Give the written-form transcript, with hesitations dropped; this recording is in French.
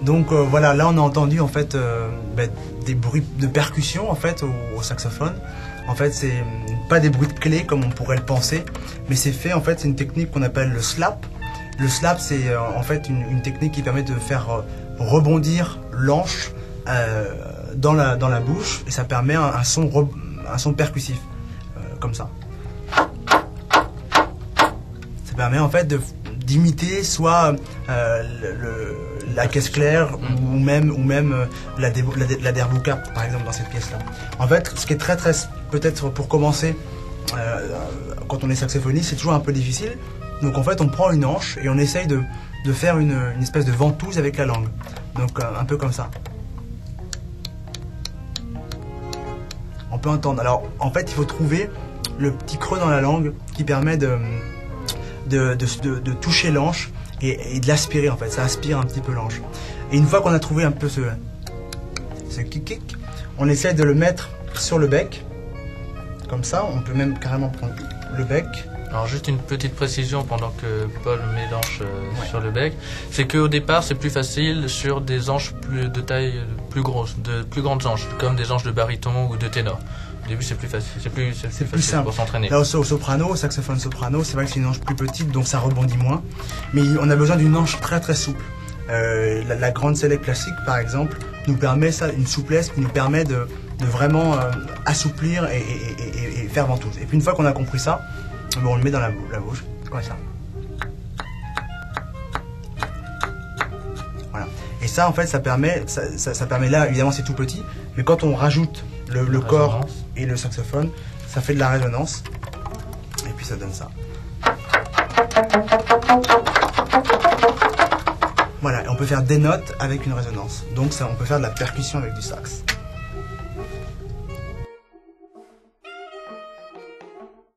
Donc voilà, là on a entendu en fait des bruits de percussion en fait au saxophone. En fait, c'est pas des bruits de clés comme on pourrait le penser, mais c'est fait en fait, c'est une technique qu'on appelle le slap. Le slap, c'est en fait une technique qui permet de faire rebondir l'anche dans la bouche, et ça permet un son percussif comme ça. Ça permet en fait d'imiter soit la caisse claire ou même la derbuka, par exemple, dans cette pièce là. En fait, ce qui est très peut-être pour commencer quand on est saxophoniste, c'est toujours un peu difficile. Donc en fait on prend une hanche et on essaye de faire une espèce de ventouse avec la langue, donc un peu comme ça. On peut entendre. Alors en fait il faut trouver le petit creux dans la langue qui permet de toucher l'anche et de l'aspirer. En fait ça aspire un petit peu l'anche, et une fois qu'on a trouvé un peu ce kick, on essaye de le mettre sur le bec comme ça. On peut même carrément prendre le bec. Alors juste une petite précision pendant que Paul met l'anche sur le bec, c'est qu'au départ c'est plus facile sur des anches de taille plus grosse, de plus grandes anches, comme des anches de baryton ou de ténor. Au début c'est plus facile, c'est plus simple pour s'entraîner. Là au soprano, au saxophone soprano, c'est vrai que c'est une anche plus petite, donc ça rebondit moins, mais on a besoin d'une anche très souple. La grande select classique par exemple nous permet ça, une souplesse qui nous permet de vraiment assouplir et faire ventouse. Et puis une fois qu'on a compris ça, on le met dans la bouche, comme ça. Voilà. Et ça, en fait, ça permet là, évidemment, c'est tout petit, mais quand on rajoute le corps et le saxophone, ça fait de la résonance. Et puis ça donne ça. Voilà, et on peut faire des notes avec une résonance. Donc ça, on peut faire de la percussion avec du sax.